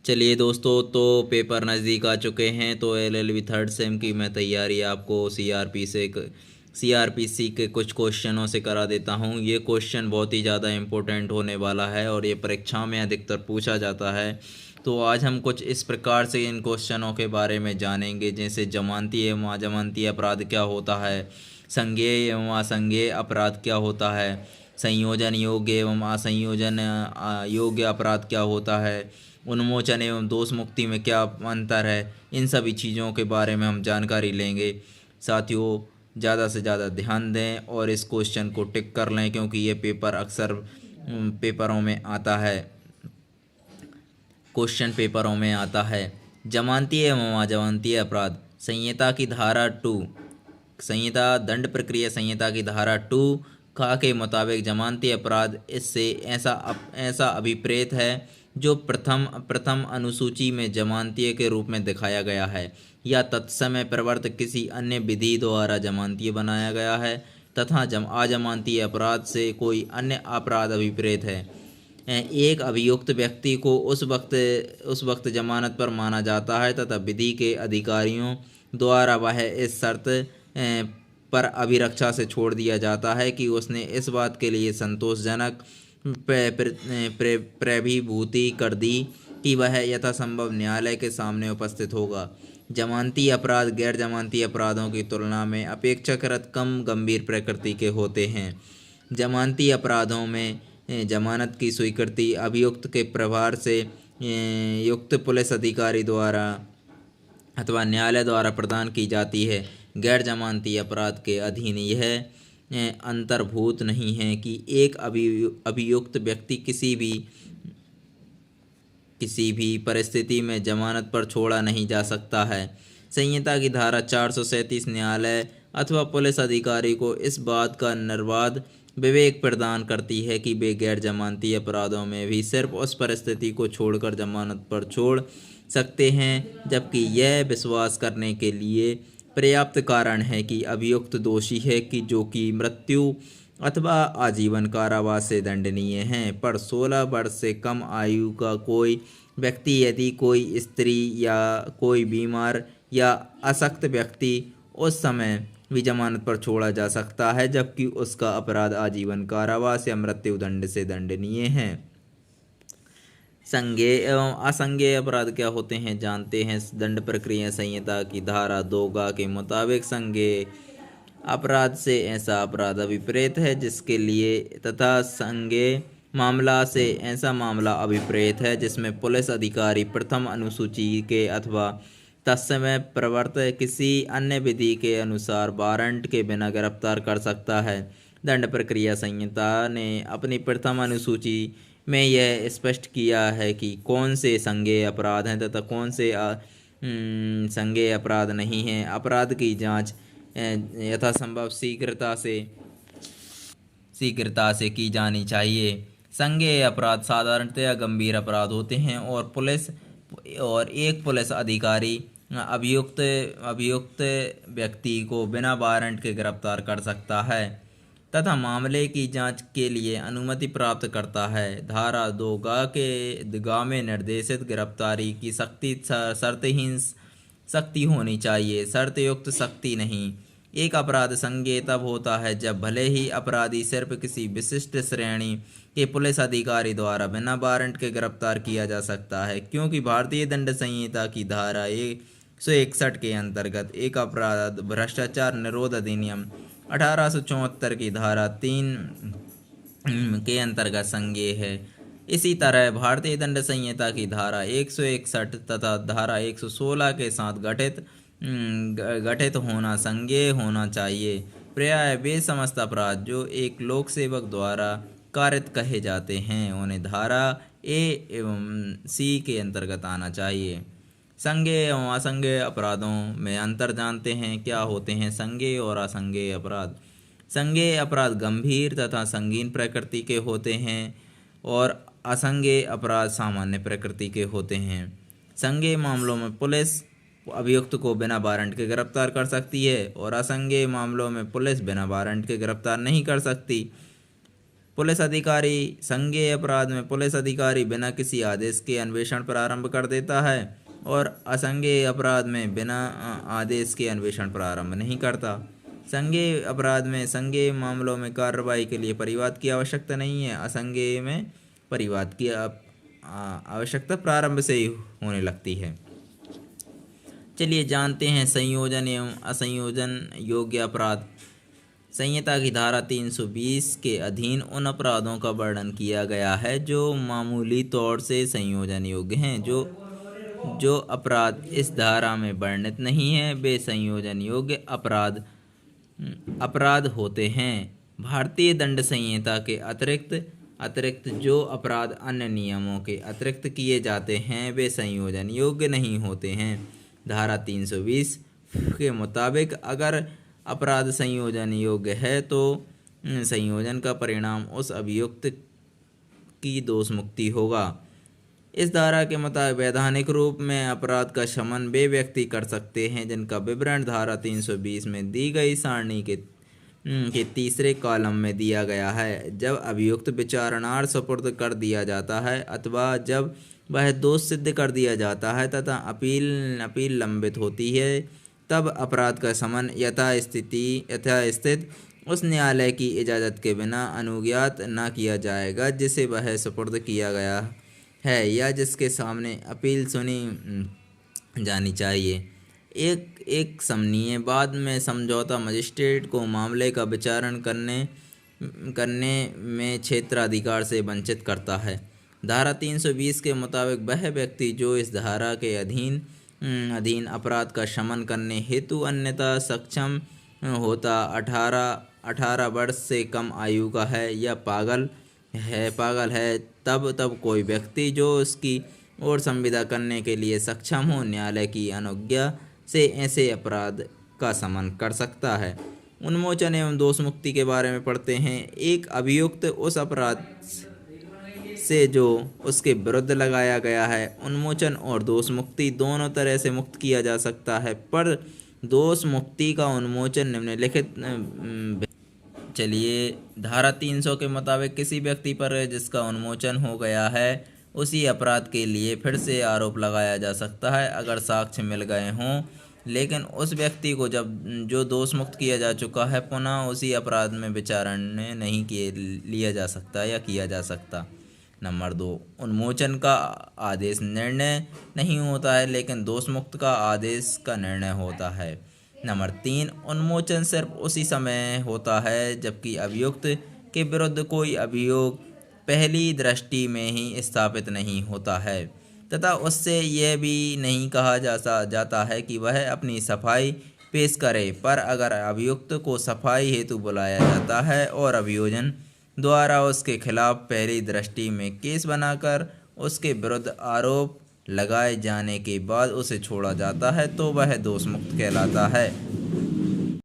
चलिए दोस्तों, तो पेपर नज़दीक आ चुके हैं। तो एलएलबी थर्ड सेम की मैं तैयारी आपको सीआरपीसी के कुछ क्वेश्चनों से करा देता हूं। ये क्वेश्चन बहुत ही ज़्यादा इम्पोर्टेंट होने वाला है और ये परीक्षा में अधिकतर पूछा जाता है। तो आज हम कुछ इस प्रकार से इन क्वेश्चनों के बारे में जानेंगे, जैसे जमानती एवं अजमानती अपराध क्या होता है, संज्ञेय एवं असंज्ञेय अपराध क्या होता है, संयोजन योग्य एवं असंयोजन योग्य अपराध क्या होता है, उन्मोचन एवं दोष मुक्ति में क्या अंतर है। इन सभी चीज़ों के बारे में हम जानकारी लेंगे। साथियों, ज़्यादा से ज़्यादा ध्यान दें और इस क्वेश्चन को टिक कर लें, क्योंकि ये पेपर अक्सर पेपरों में आता है। क्वेश्चन पेपरों में आता है। जमानती एवं अजमानती अपराध संहिता की धारा 2, संहिता दंड प्रक्रिया संहिता की धारा 2 का के मुताबिक जमानती अपराध इससे ऐसा अभिप्रेत है जो प्रथम प्रथम अनुसूची में जमानतीय के रूप में दिखाया गया है या तत्समय प्रवर्त किसी अन्य विधि द्वारा जमानतीय बनाया गया है, तथा अजमानतीय अपराध से कोई अन्य अपराध अभिप्रेत है। एक अभियुक्त व्यक्ति को उस वक्त जमानत पर माना जाता है तथा विधि के अधिकारियों द्वारा वह इस शर्त पर अभिरक्षा से छोड़ दिया जाता है कि उसने इस बात के लिए संतोषजनक प्रभिभूति कर दी कि वह यथासंभव न्यायालय के सामने उपस्थित होगा। जमानती अपराध गैर जमानती अपराधों की तुलना में अपेक्षाकृत कम गंभीर प्रकृति के होते हैं। जमानती अपराधों में जमानत की स्वीकृति अभियुक्त के प्रभार से युक्त पुलिस अधिकारी द्वारा अथवा न्यायालय द्वारा प्रदान की जाती है। गैर जमानती अपराध के अधीन यह अंतर्भूत नहीं है कि एक अभियुक्त व्यक्ति किसी भी परिस्थिति में जमानत पर छोड़ा नहीं जा सकता है। संहिता की धारा 437 न्यायालय अथवा पुलिस अधिकारी को इस बात का निर्बाध विवेक प्रदान करती है कि वे गैर जमानती अपराधों में भी सिर्फ उस परिस्थिति को छोड़कर जमानत पर छोड़ सकते हैं जबकि यह विश्वास करने के लिए पर्याप्त कारण है कि अभियुक्त दोषी है कि जो कि मृत्यु अथवा आजीवन कारावास से दंडनीय हैं। पर 16 वर्ष से कम आयु का कोई व्यक्ति, यदि कोई स्त्री या कोई बीमार या अशक्त व्यक्ति, उस समय भी जमानत पर छोड़ा जा सकता है जबकि उसका अपराध आजीवन कारावास या मृत्यु दंड से दंडनीय है। संज्ञेय एवं असंज्ञेय अपराध क्या होते हैं, जानते हैं। दंड प्रक्रिया संहिता की धारा 2 के मुताबिक संज्ञेय अपराध से ऐसा अपराध अभिप्रेत है जिसके लिए तथा संज्ञेय मामला से ऐसा मामला अभिप्रेत है जिसमें पुलिस अधिकारी प्रथम अनुसूची के अथवा तत्समय प्रवर्त किसी अन्य विधि के अनुसार वारंट के बिना गिरफ्तार कर सकता है। दंड प्रक्रिया संहिता ने अपनी प्रथम अनुसूची में यह स्पष्ट किया है कि कौन से संज्ञेय अपराध हैं तथा कौन से संज्ञेय अपराध नहीं हैं। अपराध की जांच यथासंभव शीघ्रता से की जानी चाहिए। संज्ञेय अपराध साधारणतया गंभीर अपराध होते हैं और एक पुलिस अधिकारी अभियुक्त व्यक्ति को बिना वारंट के गिरफ्तार कर सकता है तथा मामले की जांच के लिए अनुमति प्राप्त करता है। धारा 2 के में निर्देशित गिरफ्तारी की शर्तहीन सख्ती होनी चाहिए, शर्तयुक्त सख्ती नहीं। एक अपराध संज्ञेय तब होता है जब भले ही अपराधी सिर्फ किसी विशिष्ट श्रेणी के पुलिस अधिकारी द्वारा बिना वारंट के गिरफ्तार किया जा सकता है, क्योंकि भारतीय दंड संहिता की धारा 161 के अंतर्गत एक अपराध भ्रष्टाचार निरोध अधिनियम 1874 की धारा 3 के अंतर्गत संज्ञेय है। इसी तरह भारतीय दंड संहिता की धारा 161 तथा धारा 116 के साथ गठित होना संज्ञेय होना चाहिए। प्रायः वे समस्त अपराध जो एक लोक सेवक द्वारा कारित कहे जाते हैं उन्हें धारा ए एवं सी के अंतर्गत आना चाहिए। संज्ञेय एवं असंज्ञेय अपराधों में अंतर जानते हैं। क्या होते हैं संज्ञेय और असंज्ञेय अपराध? संज्ञेय अपराध गंभीर तथा संगीन प्रकृति के होते हैं और असंज्ञेय अपराध सामान्य प्रकृति के होते हैं। संज्ञेय मामलों में पुलिस अभियुक्त को बिना वारंट के गिरफ्तार कर सकती है और असंज्ञेय मामलों में पुलिस बिना वारंट के गिरफ्तार नहीं कर सकती। पुलिस अधिकारी संज्ञेय अपराध में पुलिस अधिकारी बिना किसी आदेश के अन्वेषण प्रारंभ कर देता है और असंज्ञेय अपराध में बिना आदेश के अन्वेषण प्रारंभ नहीं करता। संज्ञेय अपराध में संज्ञेय मामलों में कार्रवाई के लिए परिवाद की आवश्यकता नहीं है। असंज्ञेय में परिवाद की आवश्यकता प्रारंभ से ही होने लगती है। चलिए जानते हैं संयोजन एवं असंयोजन योग्य अपराध। संहिता की धारा 320 के अधीन उन अपराधों का वर्णन किया गया है जो मामूली तौर से संयोजन योग्य हैं। जो अपराध इस धारा में वर्णित नहीं है वे संयोजन योग्य अपराध होते हैं। भारतीय दंड संहिता के अतिरिक्त जो अपराध अन्य नियमों के अतिरिक्त किए जाते हैं वे संयोजन योग्य नहीं होते हैं। धारा 320 के मुताबिक अगर अपराध संयोजन योग्य है तो संयोजन का परिणाम उस अभियुक्त की दोष मुक्ति होगा। इस धारा के मुताबिक वैधानिक रूप में अपराध का शमन वे व्यक्ति कर सकते हैं जिनका विवरण धारा 320 में दी गई सारणी के तीसरे कॉलम में दिया गया है। जब अभियुक्त विचारणार्थ सुपुर्द कर दिया जाता है अथवा जब वह दोष सिद्ध कर दिया जाता है तथा अपील लंबित होती है तब अपराध का शमन यथास्थित उस न्यायालय की इजाज़त के बिना अनुज्ञात न किया जाएगा जिसे वह सुपुर्द किया गया है या जिसके सामने अपील सुनी जानी चाहिए। एक समनीय बाद में समझौता मजिस्ट्रेट को मामले का विचारण करने में क्षेत्राधिकार से वंचित करता है। धारा 320 के मुताबिक वह व्यक्ति जो इस धारा के अधीन अपराध का शमन करने हेतु अन्यथा सक्षम होता 18 वर्ष से कम आयु का है या पागल है तब कोई व्यक्ति जो उसकी ओर संविदा करने के लिए सक्षम हो न्यायालय की अनुज्ञा से ऐसे अपराध का शमन कर सकता है। उन्मोचन एवं दोष मुक्ति के बारे में पढ़ते हैं। एक अभियुक्त उस अपराध से जो उसके विरुद्ध लगाया गया है उन्मोचन और दोष मुक्ति दोनों तरह से मुक्त किया जा सकता है, पर दोष मुक्ति का उन्मोचन निम्नलिखित चलिए धारा 300 के मुताबिक किसी व्यक्ति पर जिसका उन्मोचन हो गया है उसी अपराध के लिए फिर से आरोप लगाया जा सकता है अगर साक्ष्य मिल गए हों, लेकिन उस व्यक्ति को जो दोष मुक्त किया जा चुका है पुनः उसी अपराध में विचारण नहीं लिया जा सकता या किया जा सकता। नंबर 2, उन्मोचन का आदेश निर्णय नहीं होता है लेकिन दोष मुक्त का आदेश का निर्णय होता है। नंबर 3, उन्मोचन सिर्फ उसी समय होता है जबकि अभियुक्त के विरुद्ध कोई अभियोग पहली दृष्टि में ही स्थापित नहीं होता है तथा उससे यह भी नहीं कहा जाता है कि वह अपनी सफाई पेश करे, पर अगर अभियुक्त को सफाई हेतु बुलाया जाता है और अभियोजन द्वारा उसके खिलाफ पहली दृष्टि में केस बनाकर उसके विरुद्ध आरोप लगाए जाने के बाद उसे छोड़ा जाता है तो वह दोष मुक्त कहलाता है।